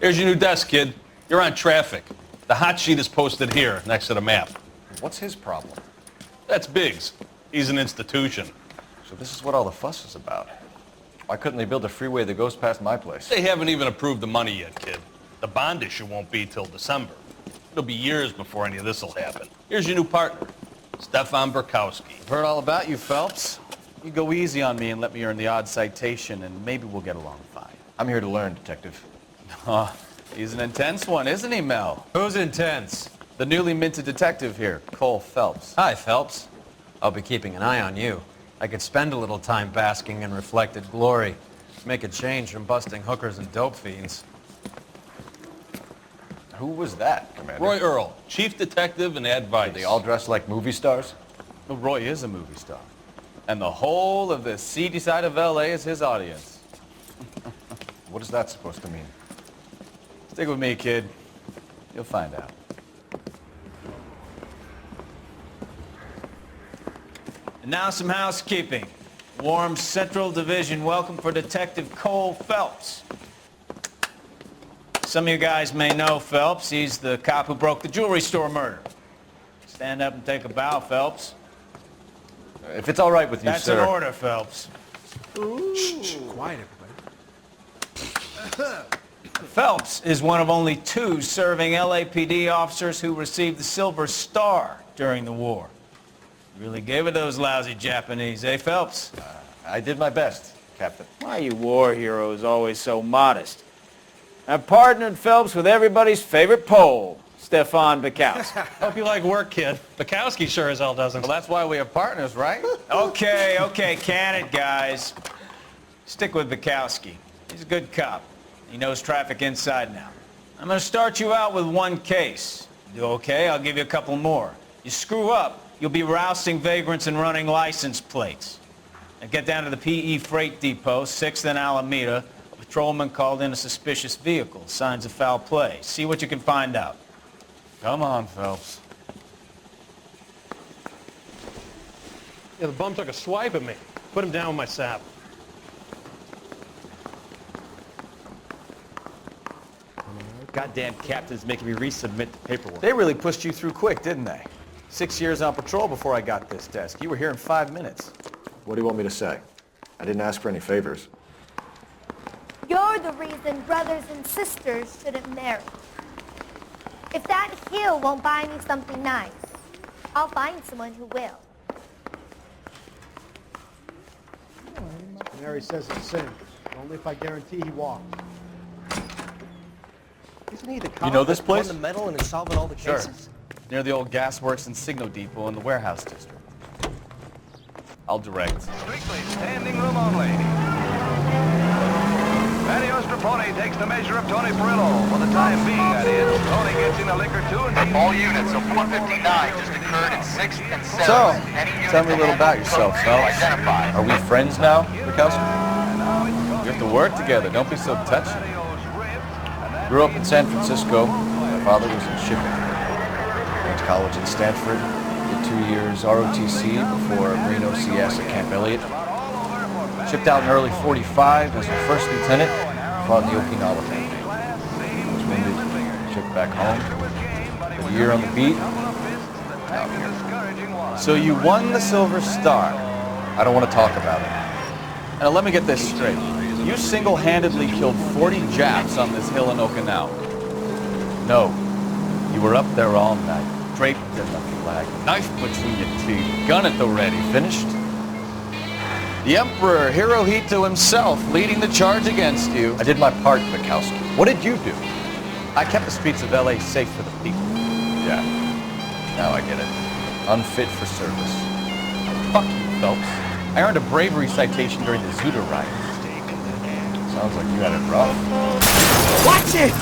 Here's your new desk, kid. You're on traffic. The hot sheet is posted here, next to the map. What's his problem? That's Biggs. He's an institution. So this is what all the fuss is about. Why couldn't they build a freeway that goes past my place? They haven't even approved the money yet, kid. The bond issue won't be till December. It'll be years before any of this will happen. Here's your new partner, Stefan Burkowski. I've heard all about you, Phelps. You go easy on me and let me earn the odd citation, and maybe we'll get along fine. I'm here to learn, Detective. He's an intense one, isn't he, Mel? Who's intense? The newly minted detective here, Cole Phelps. Hi, Phelps. I'll be keeping an eye on you. I could spend a little time basking in reflected glory. Make a change from busting hookers and dope fiends. Who was that, Commander? Roy Earl, chief detective and advice. Are they all dressed like movie stars? Well, Roy is a movie star. And the whole of the seedy side of L.A. is his audience. What is that supposed to mean? Stick with me, kid. You'll find out. And now some housekeeping. Warm Central Division welcome for Detective Cole Phelps. Some of you guys may know Phelps. He's the cop who broke the jewelry store murder. Stand up and take a bow, Phelps. If it's all right with you, That's sir. an order, Phelps. Shh, quiet, everybody. Phelps is one of only 2 serving LAPD officers who received the Silver Star during the war. Really gave it those lousy Japanese, eh, Phelps? I did my best, Captain. Why are you war heroes always so modest? I've partnered Phelps with everybody's favorite Pole, Stefan Burkowski. Hope you like work, kid. Bukowski sure as hell doesn't. Well, that's why we have partners, right? Okay, can it, guys. Stick with Burkowski. He's a good cop. He knows traffic inside and out. I'm going to start you out with 1 case. Do okay? I'll give you a couple more. You screw up, you'll be rousting vagrants and running license plates. Now get down to the PE Freight Depot, 6th and Alameda. A patrolman called in a suspicious vehicle. Signs of foul play. See what you can find out. Come on, Phelps. Yeah, the bum took a swipe at me. Put him down with my sap. Goddamn captain's making me resubmit the paperwork. They really pushed you through quick, didn't they? 6 years on patrol before I got this desk. You were here in 5 minutes. What do you want me to say? I didn't ask for any favors. You're the reason brothers and sisters shouldn't marry. If that hill won't buy me something nice, I'll find someone who will. Mary says it's sin. Only if I guarantee he walks. Isn't he the You know this place? won the medal and is solving all the cases? Sure. Near the old gasworks and signal depot in the warehouse district. I'll direct. Strictly standing room only. Matty Ostraponi takes the measure of Tony Perillo. For the time being, that is. Tony gets in a lick or two and sees... All units of 459 just occurred in 6th and 7th. So, tell me a little about yourself, Phelps. Are we friends now, Burkowski? We have to work together. Don't be so touchy. Grew up in San Francisco. My father was in shipping. Went to college at Stanford. Did 2 years ROTC before Marine OCS at Camp Elliott. Shipped out in early '45 as a first lieutenant. Fought in the Okinawa campaign. Was wounded. Shipped back home. Did a year on the beat. Now here. So you won the Silver Star. I don't want to talk about it. Now let me get this straight. You single-handedly killed 40 Japs on this hill in Okinawa. No. You were up there all night, draped in the flag, knife between your teeth, gun at the ready. Finished? The Emperor Hirohito himself leading the charge against you. I did my part, Burkowski. What did you do? I kept the streets of L.A. safe for the people. Yeah. Now I get it. Unfit for service. Fuck you, Phelps. I earned a bravery citation during the Zuda riot. Sounds like you had it rough. Watch it!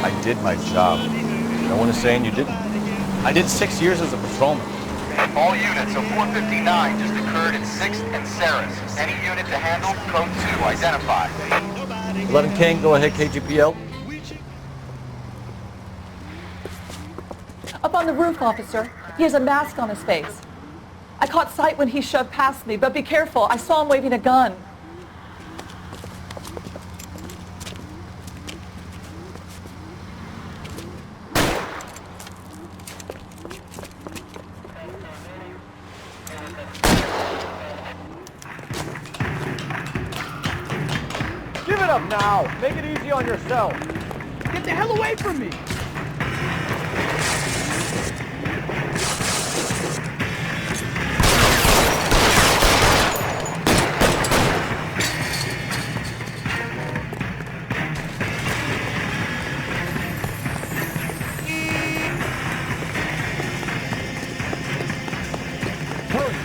I did my job. No one is saying you didn't. I did 6 years as a patrolman. All units of 459 just occurred in 6th and Ceres. Any unit to handle, code 2, identify. 11 King, go ahead, KGPL. Up on the roof, officer. He has a mask on his face. I caught sight when he shoved past me, but be careful. I saw him waving a gun. job now. Make it easy on yourself. Get the hell away from me!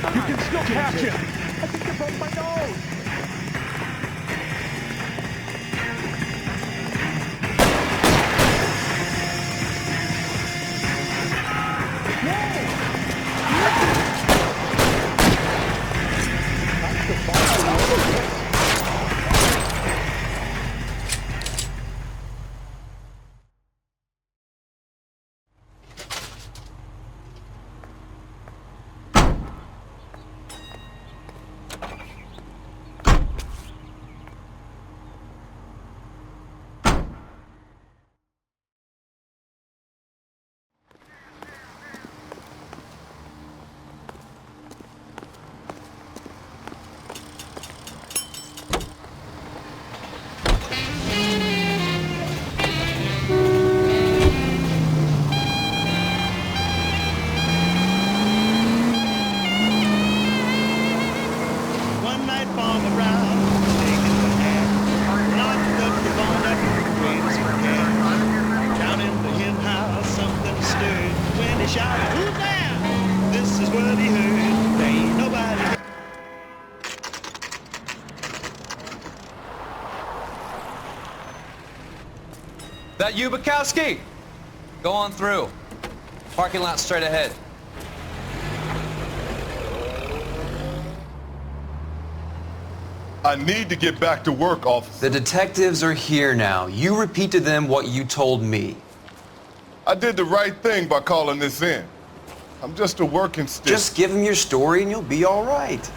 You can still catch him. I think you broke my nose. That you, Bukowski? Go on through. Parking lot straight ahead. I need to get back to work, officer. The detectives are here now. You repeat to them what you told me. I did the right thing by calling this in. I'm just a working stick. Just give them your story and you'll be all right.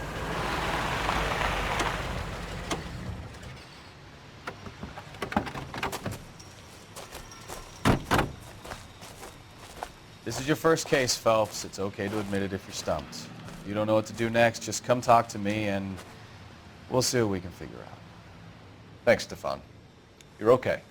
This is your first case, Phelps. It's okay to admit it if you're stumped. If you don't know what to do next, just come talk to me and we'll see what we can figure out. Thanks, Stefan. You're okay.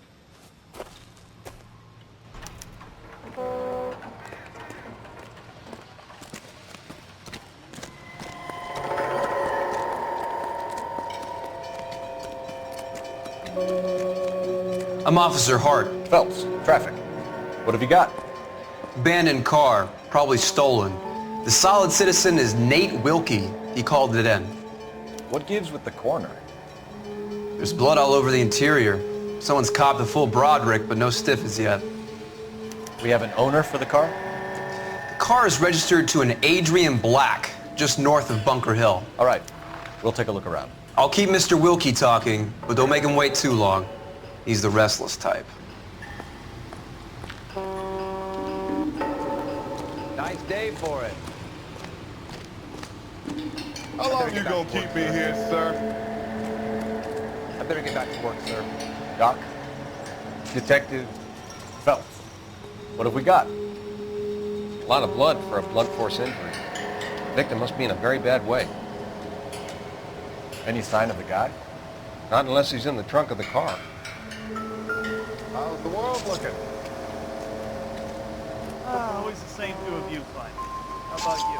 I'm Officer Hart. Phelps, traffic. What have you got? Abandoned car, probably stolen. The solid citizen is Nate Wilkie. He called it in. What gives with the coroner? There's blood all over the interior. Someone's copped a full Broderick, but no stiff as yet. We have an owner for the car? The car is registered to an Adrian Black, just north of Bunker Hill. All right, we'll take a look around. I'll keep Mr. Wilkie talking, but don't make him wait too long. He's the restless type. Nice day for it. How long you gonna keep me here, sir? I better get back to work, sir. Doc? Detective Phelps. What have we got? A lot of blood for a blunt force injury. The victim must be in a very bad way. Any sign of the guy? Not unless he's in the trunk of the car. How's the world looking? Always the same two of you, Clyde. How about you?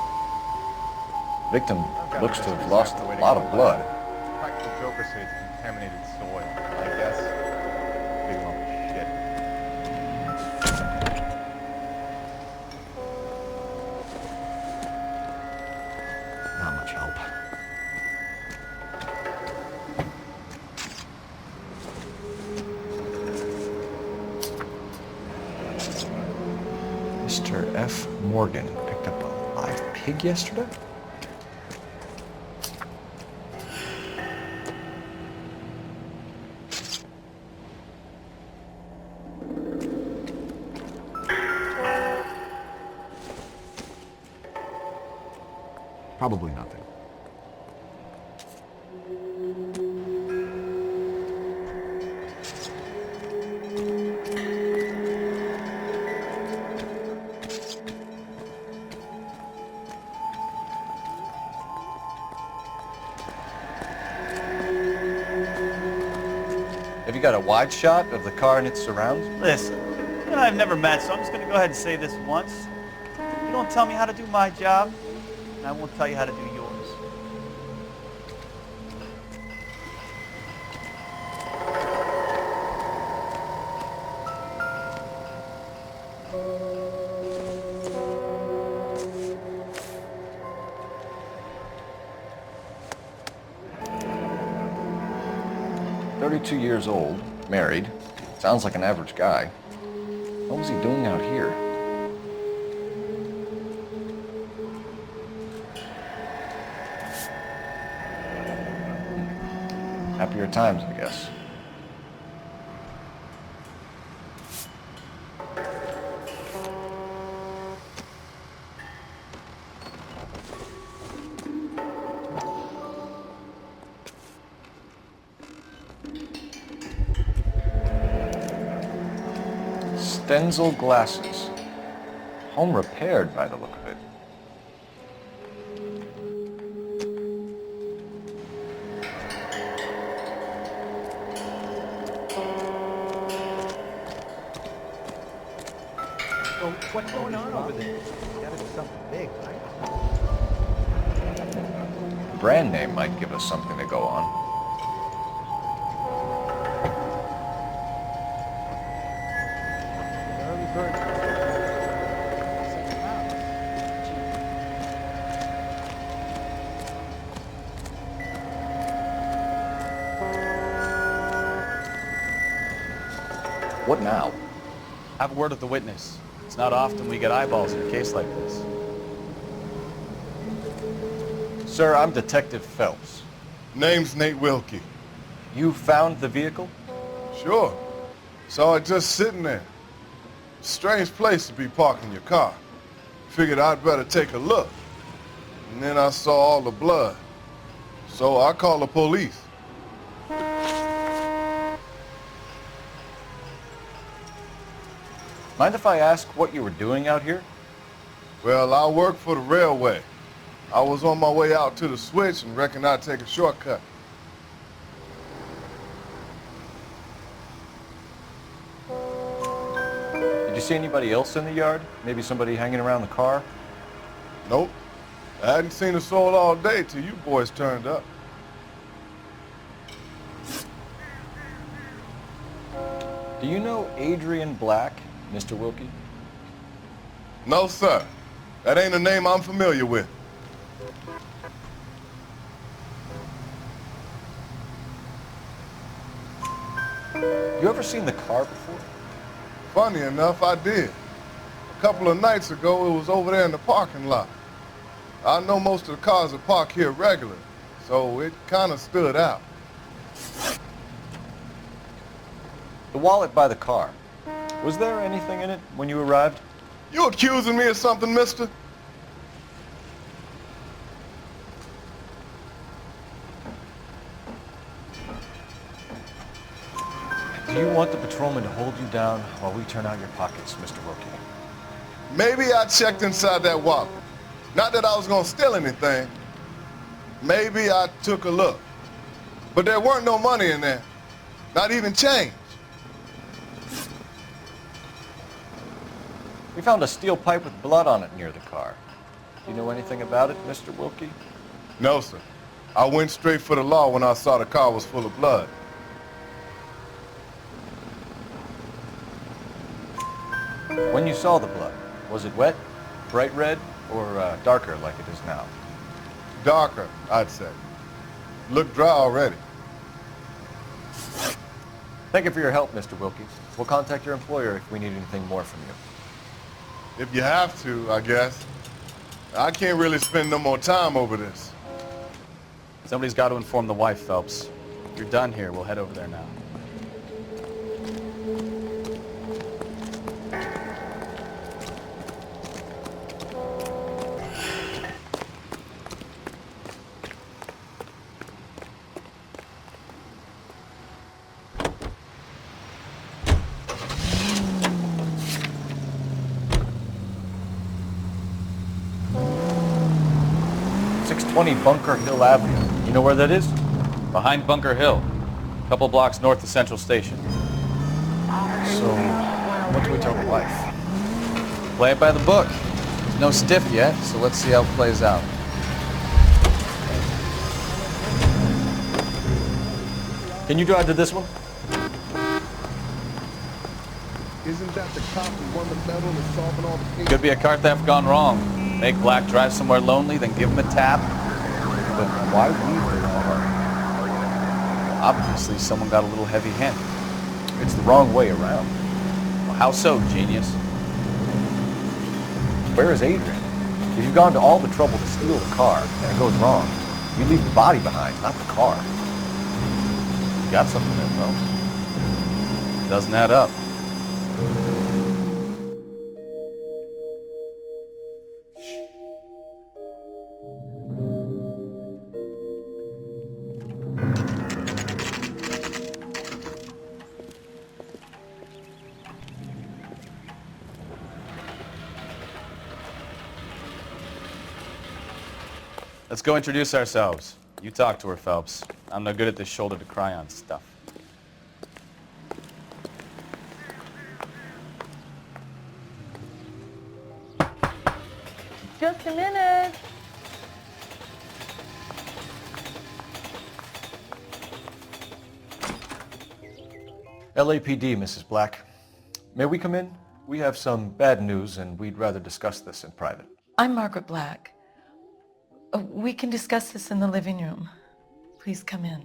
Victim looks to have lost a lot of blood. Practical jokers say it's contaminated soil. I guess. Big lump of shit. Not much help. Mr. F. Morgan picked up a live pig yesterday? Probably nothing. you got a wide shot of the car and its surrounds? Listen, you and I have never met, so I'm just going to go ahead and say this once. You don't tell me how to do my job, and I won't tell you how to do yours. Years old, married. Sounds like an average guy. What was he doing out here? Happier times, I guess. Denzel glasses. Home repaired by the look of it. So what's going on over there? It's gotta be something big, right? The brand name might give us something to go on. What now? Have a word with the witness. It's not often we get eyeballs in a case like this. Sir, I'm Detective Phelps. Name's Nate Wilkie. You found the vehicle? Sure. Saw it just sitting there. Strange place to be parking your car. Figured I'd better take a look. And then I saw all the blood. So I called the police. Mind if I ask what you were doing out here? Well, I work for the railway. I was on my way out to the switch and reckoned I'd take a shortcut. Did you see anybody else in the yard? Maybe somebody hanging around the car? Nope. I hadn't seen a soul all day till you boys turned up. Do you know Adrian Black, Mr. Wilkie? No, sir. That ain't a name I'm familiar with. You ever seen the car before? Funny enough, I did. A couple of nights ago, it was over there in the parking lot. I know most of the cars are parked here regularly, so it kind of stood out. The wallet by the car. Was there anything in it when you arrived? You accusing me of something, mister? Do you want the patrolman to hold you down while we turn out your pockets, Mr. Wilkie? Maybe I checked inside that wallet. Not that I was gonna steal anything. Maybe I took a look. But there weren't no money in there. Not even change. We found a steel pipe with blood on it near the car. Do you know anything about it, Mr. Wilkie? No, sir. I went straight for the law when I saw the car was full of blood. When you saw the blood, was it wet, bright red, or darker like it is now? Darker, I'd say. Looked dry already. Thank you for your help, Mr. Wilkie. We'll contact your employer if we need anything more from you. If you have to, I guess. I can't really spend no more time over this. Somebody's got to inform the wife, Phelps. If you're done here, we'll head over there now. Bunker Hill Avenue. You know where that is? Behind Bunker Hill. A couple blocks north of Central Station. So, what do we tell the wife? Play it by the book. There's no stiff yet, so let's see how it plays out. Can you drive to this one? Isn't that the cop who won the medal and solving all the cases? Could be a car theft gone wrong. Make Black drive somewhere lonely, then give him a tap. But why leave the car? Obviously, someone got a little heavy-handed. It's the wrong way around. Well, how so, genius? Where is Adrian? If you've gone to all the trouble to steal the car and it goes wrong, you leave the body behind, not the car. You got something there, Phelps. Doesn't add up. Let's go introduce ourselves. You talk to her, Phelps. I'm no good at this shoulder to cry on stuff. Just a minute. LAPD, Mrs. Black. May we come in? We have some bad news and we'd rather discuss this in private. I'm Margaret Black. We can discuss this in the living room. Please come in.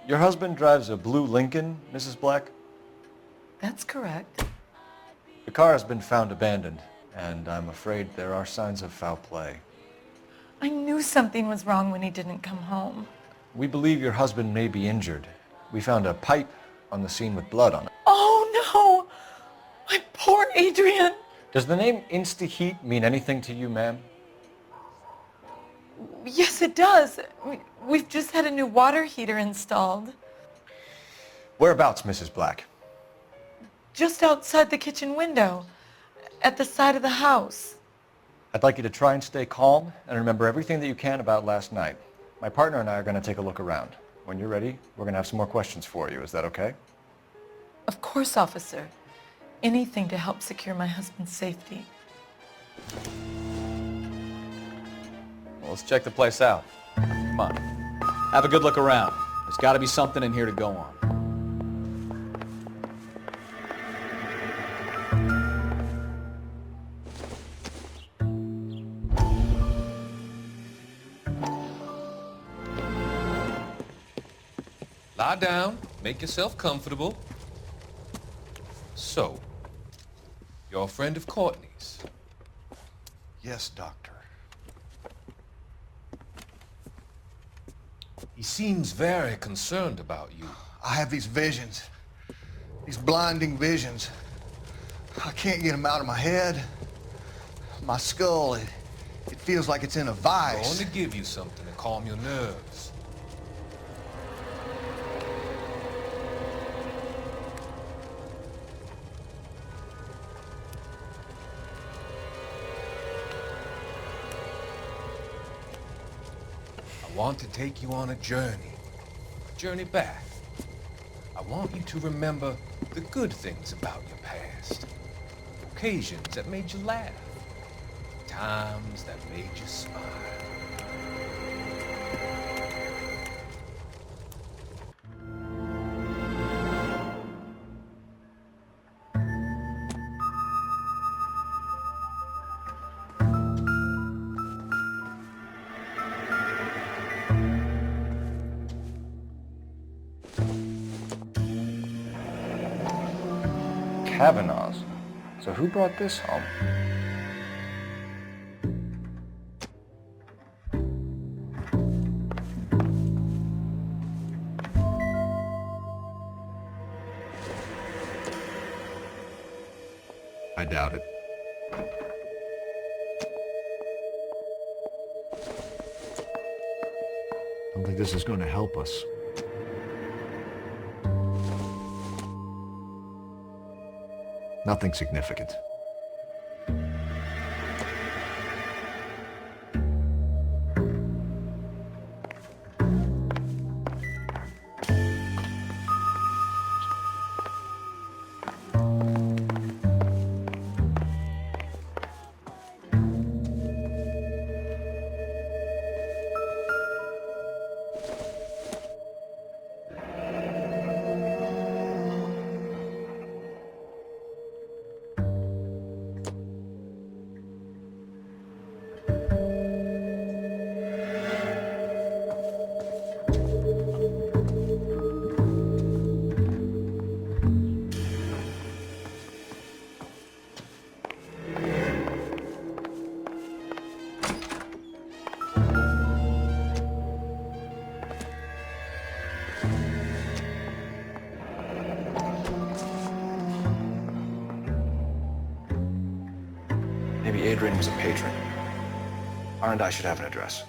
Your husband drives a blue Lincoln, Mrs. Black? That's correct. The car has been found abandoned, and I'm afraid there are signs of foul play. I knew something was wrong when he didn't come home. We believe your husband may be injured. We found a pipe on the scene with blood on it. Oh no! My poor Adrian! Does the name Insta-Heat mean anything to you, ma'am? Yes, it does. We've just had a new water heater installed. Whereabouts, Mrs. Black? Just outside the kitchen window, at the side of the house. I'd like you to try and stay calm and remember everything that you can about last night. My partner and I are going to take a look around. When you're ready, we're going to have some more questions for you. Is that okay? Of course, officer. Anything to help secure my husband's safety. Well, let's check the place out. Come on. Have a good look around. There's got to be something in here to go on. Lie down, make yourself comfortable. So, you're a friend of Courtney's? Yes, Doctor. He seems very concerned about you. I have these visions, these blinding visions. I can't get them out of my head. My skull, it feels like it's in a vice. I'm going to give you something to calm your nerves. I want to take you on a journey back. I want you to remember the good things about your past, occasions that made you laugh, times that made you smile. Kavanaugh's. So who brought this home? I doubt it. I don't think this is going to help us. Nothing significant. Maybe Adrian was a patron. R&I should have an address.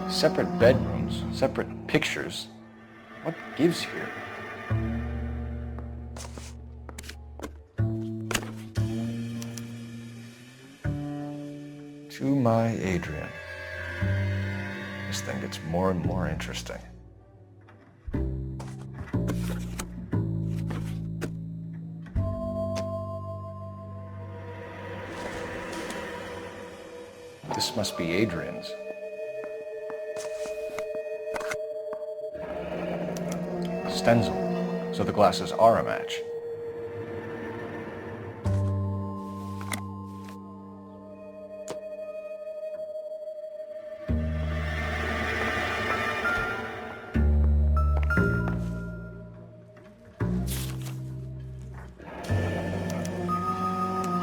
Separate bedrooms, separate pictures. What gives here? To my Adrian. This thing gets more and more interesting. This must be Adrian's. Stencil, so the glasses are a match.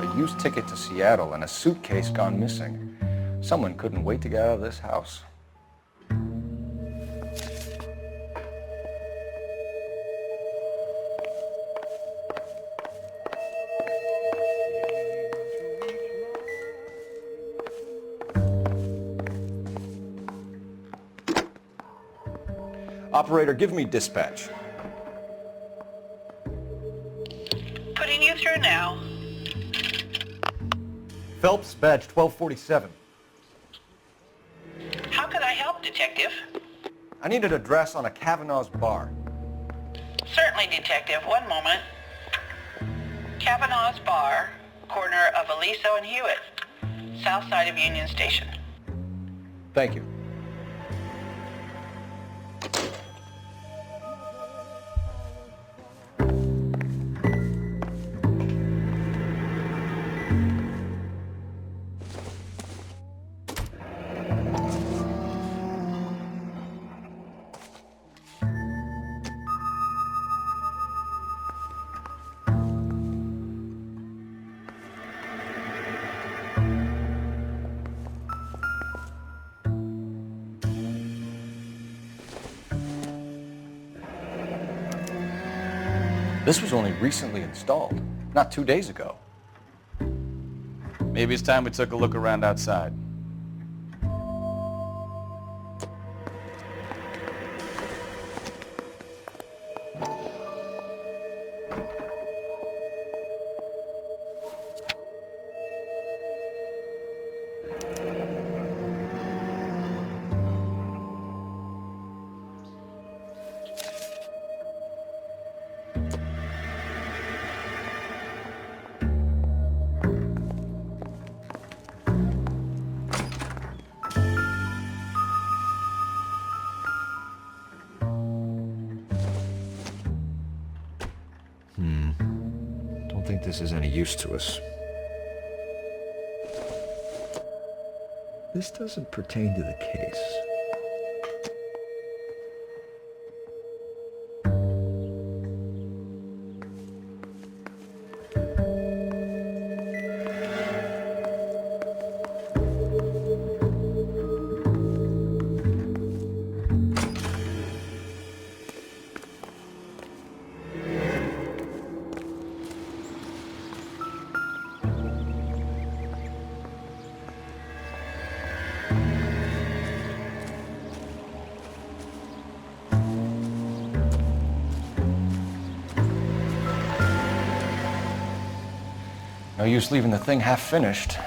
A used ticket to Seattle and a suitcase gone missing. Someone couldn't wait to get out of this house. Operator, give me dispatch. Putting you through now. Phelps, badge 1247. How can I help, Detective? I need an address on a Kavanaugh's bar. Certainly, Detective. One moment. Kavanaugh's Bar, corner of Aliso and Hewitt, south side of Union Station. Thank you. This was only recently installed, not 2 days ago. Maybe it's time we took a look around outside. Don't think this is any use to us. This doesn't pertain to the case. No use leaving the thing half finished.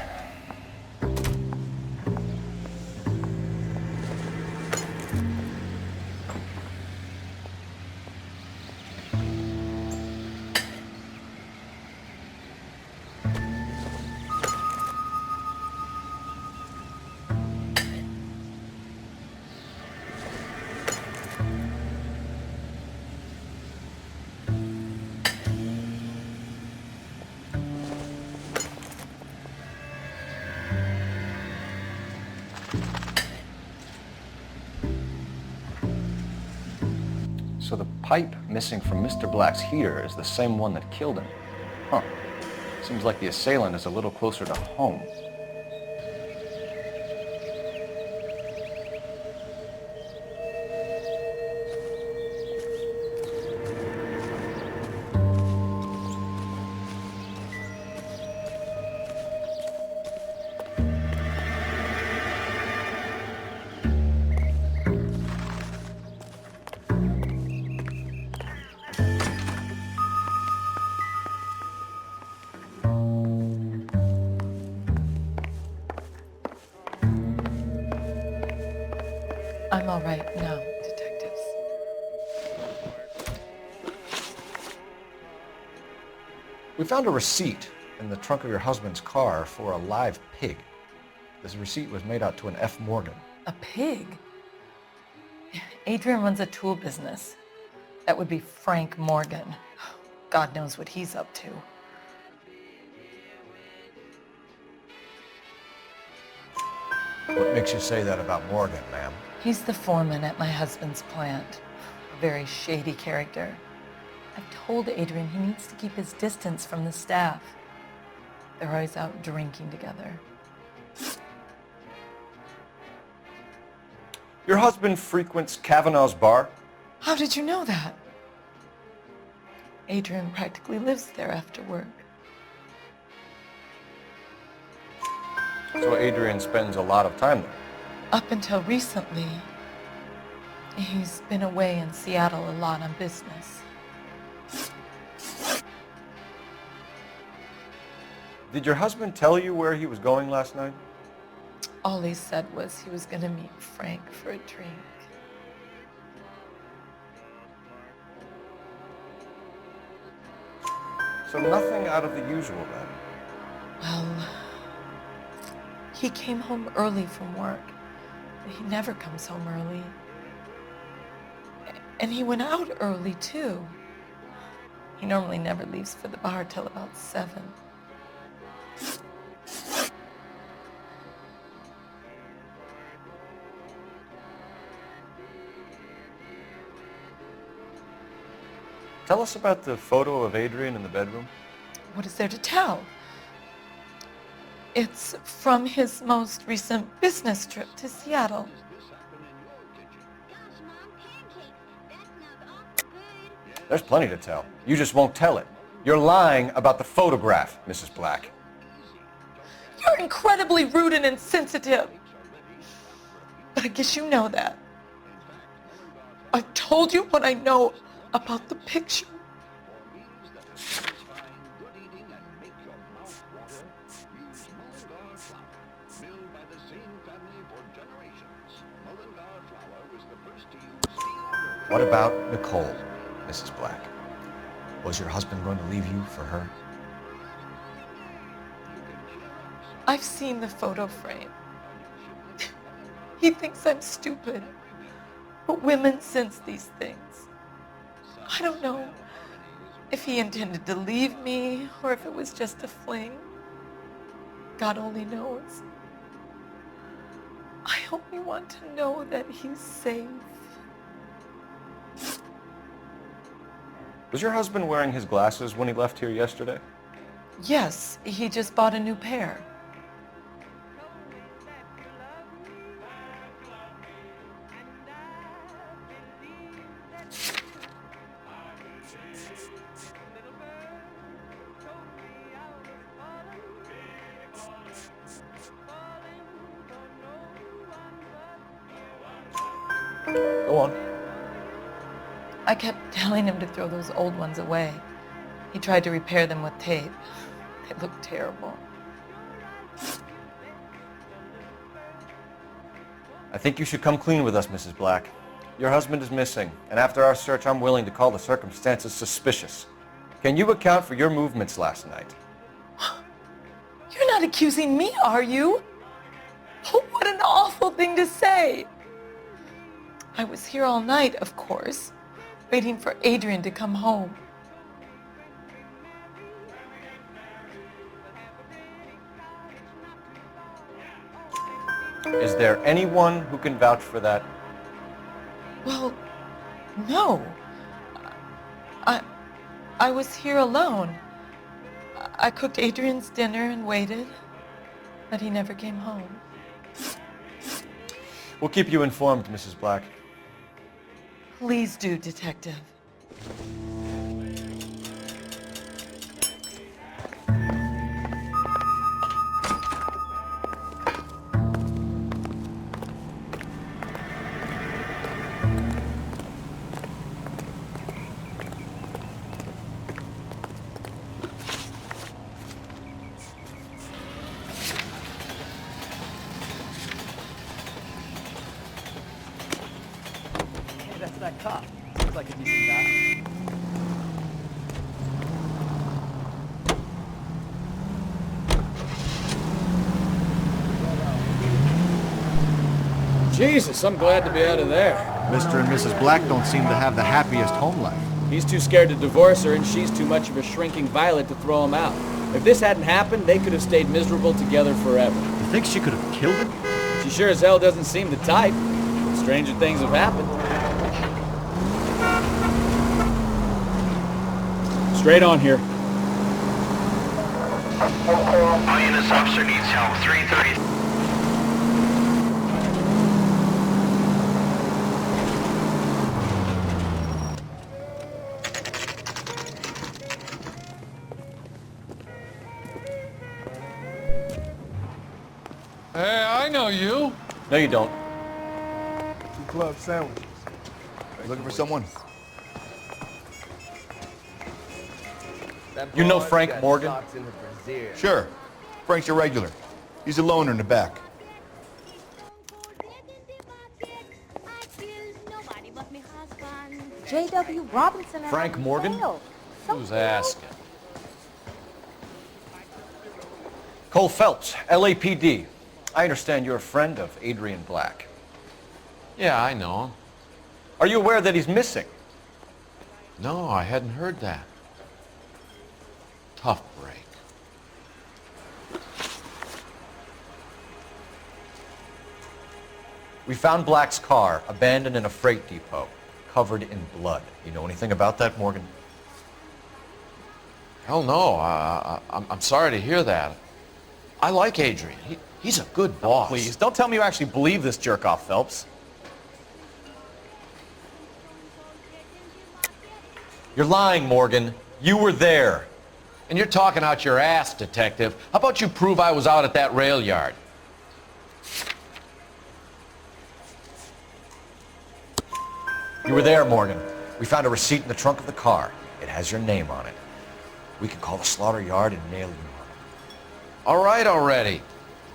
So the pipe missing from Mr. Black's heater is the same one that killed him. Huh. Seems like the assailant is a little closer to home. I'm all right now, detectives. We found a receipt in the trunk of your husband's car for a live pig. This receipt was made out to an F. Morgan. A pig? Adrian runs a tool business. That would be Frank Morgan. God knows what he's up to. What makes you say that about Morgan, ma'am? He's the foreman at my husband's plant. A very shady character. I've told Adrian he needs to keep his distance from the staff. They're always out drinking together. Your husband frequents Kavanaugh's bar? How did you know that? Adrian practically lives there after work. So Adrian spends a lot of time there? Up until recently, he's been away in Seattle a lot on business. Did your husband tell you where he was going last night? All he said was he was going to meet Frank for a drink. So nothing out of the usual then? Well, he came home early from work. He never comes home early. And he went out early, too. He normally never leaves for the bar till about 7. Tell us about the photo of Adrian in the bedroom. What is there to tell? It's from his most recent business trip to Seattle. There's plenty to tell. You just won't tell it. You're lying about the photograph, Mrs. Black. You're incredibly rude and insensitive. But I guess you know that. I've told you what I know about the picture. What about Nicole, Mrs. Black? Was your husband going to leave you for her? I've seen the photo frame. He thinks I'm stupid. But women sense these things. I don't know if he intended to leave me or if it was just a fling. God only knows. I only want to know that he's safe. Was your husband wearing his glasses when he left here yesterday? Yes, he just bought a new pair. Go on. I kept telling him to throw those old ones away. He tried to repair them with tape. They looked terrible. I think you should come clean with us, Mrs. Black. Your husband is missing, and after our search, I'm willing to call the circumstances suspicious. Can you account for your movements last night? You're not accusing me, are you? Oh, what an awful thing to say. I was here all night, of course, waiting for Adrian to come home. Is there anyone who can vouch for that? Well, no. I was here alone. I cooked Adrian's dinner and waited, but he never came home. We'll keep you informed, Mrs. Black. Please do, Detective. That's that cop. Looks like a decent guy. Jesus, I'm glad to be out of there. Mr. and Mrs. Black don't seem to have the happiest home life. He's too scared to divorce her, and she's too much of a shrinking violet to throw him out. If this hadn't happened, they could have stayed miserable together forever. You think she could have killed him? She sure as hell doesn't seem the type. Stranger things have happened. Straight on here. All units, officer needs help. 330. Hey, I know you. No, you don't. 2 club sandwiches. Looking for someone? You know Frank Morgan? Sure. Frank's a regular. He's a loner in the back. J.W. Robinson. Frank Morgan? Who's asking? Cole Phelps, LAPD. I understand you're a friend of Adrian Black. Yeah, I know him. Are you aware that he's missing? No, I hadn't heard that. Tough break. We found Black's car abandoned in a freight depot, covered in blood. You know anything about that, Morgan? Hell no. I'm sorry to hear that. I like Adrian. He's a good boss. Please, don't tell me you actually believe this jerk-off, Phelps. You're lying, Morgan. You were there. And you're talking out your ass, detective. How about you prove I was out at that rail yard? You were there, Morgan. We found a receipt in the trunk of the car. It has your name on it. We can call the slaughter yard and nail you on it. All right already.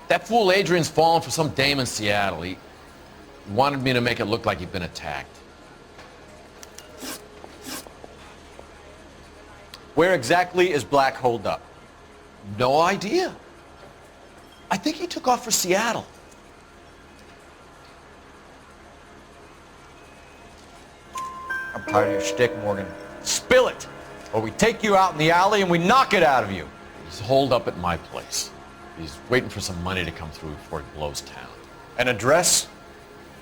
That fool Adrian's fallen for some dame in Seattle. He wanted me to make it look like he'd been attacked. Where exactly is Black holed up? No idea. I think he took off for Seattle. I'm tired of your shtick, Morgan. Spill it, or we take you out in the alley and we knock it out of you. He's holed up at my place. He's waiting for some money to come through before he blows town. An address?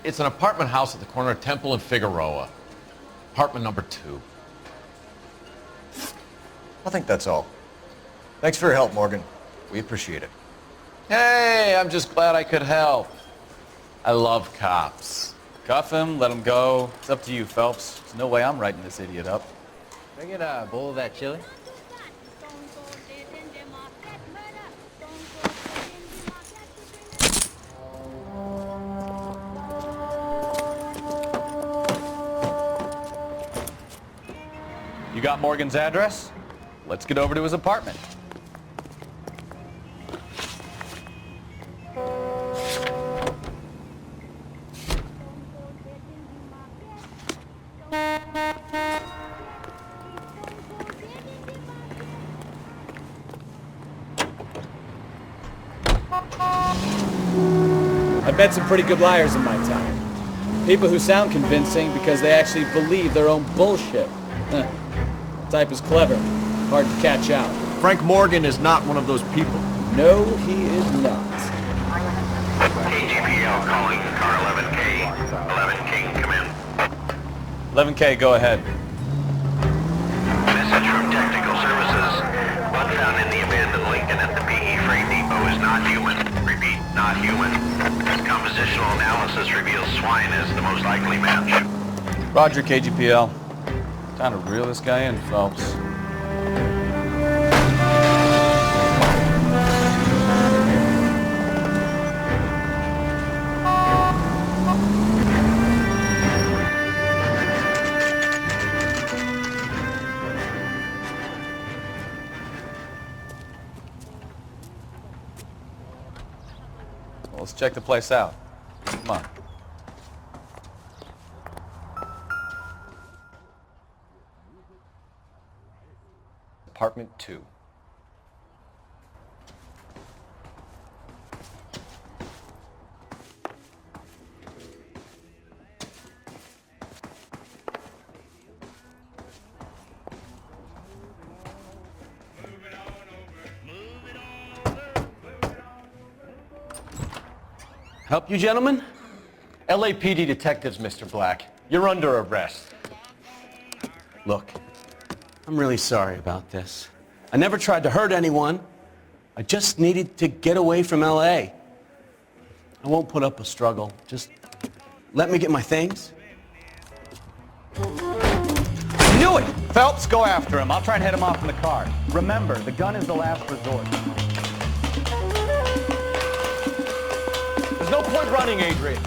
It's an apartment house at the corner of Temple and Figueroa. Apartment number 2. I think that's all. Thanks for your help, Morgan. We appreciate it. Hey, I'm just glad I could help. I love cops. Cuff him, let him go. It's up to you, Phelps. There's no way I'm writing this idiot up. Can I get a bowl of that chili? You got Morgan's address? Let's get over to his apartment. I've met some pretty good liars in my time. People who sound convincing because they actually believe their own bullshit. The type is clever, hard to catch out. Frank Morgan is not one of those people. No, he is not. KGPL calling car 11K. 11K, come in. 11K, go ahead. Message from Technical Services. Blood found in the abandoned analysis reveals swine as the most likely match. Roger, KGPL. Time to reel this guy in, Phelps. Well, let's check the place out. Come on. Apartment 2. Help you, gentlemen? LAPD detectives, Mr. Black. You're under arrest. Look, I'm really sorry about this. I never tried to hurt anyone. I just needed to get away from LA. I won't put up a struggle. Just let me get my things. I knew it! Phelps, go after him. I'll try and head him off in the car. Remember, the gun is the last resort. There's no point running, Adrian.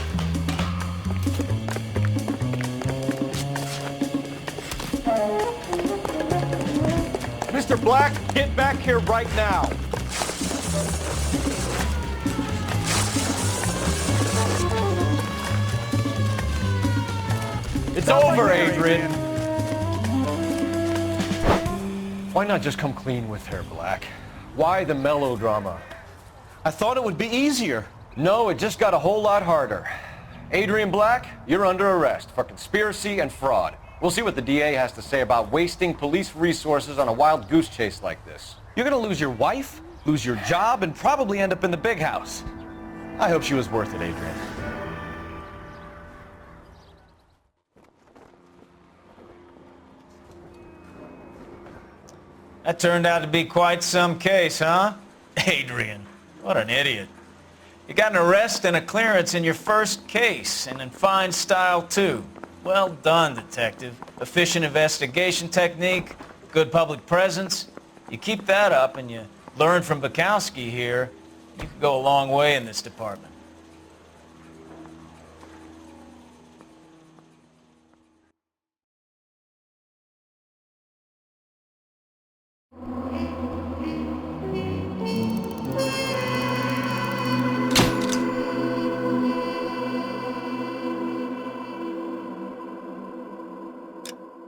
Mr. Black, get back here right now. It's over, Adrian. Why not just come clean with her, Black? Why the melodrama? I thought it would be easier. No, it just got a whole lot harder. Adrian Black, you're under arrest for conspiracy and fraud. We'll see what the DA has to say about wasting police resources on a wild goose chase like this. You're gonna lose your wife, lose your job, and probably end up in the big house. I hope she was worth it, Adrian. That turned out to be quite some case, huh? Adrian, what an idiot. You got an arrest and a clearance in your first case, and in fine style, too. Well done, detective. Efficient investigation technique, good public presence. You keep that up and you learn from Bukowski here, you could go a long way in this department.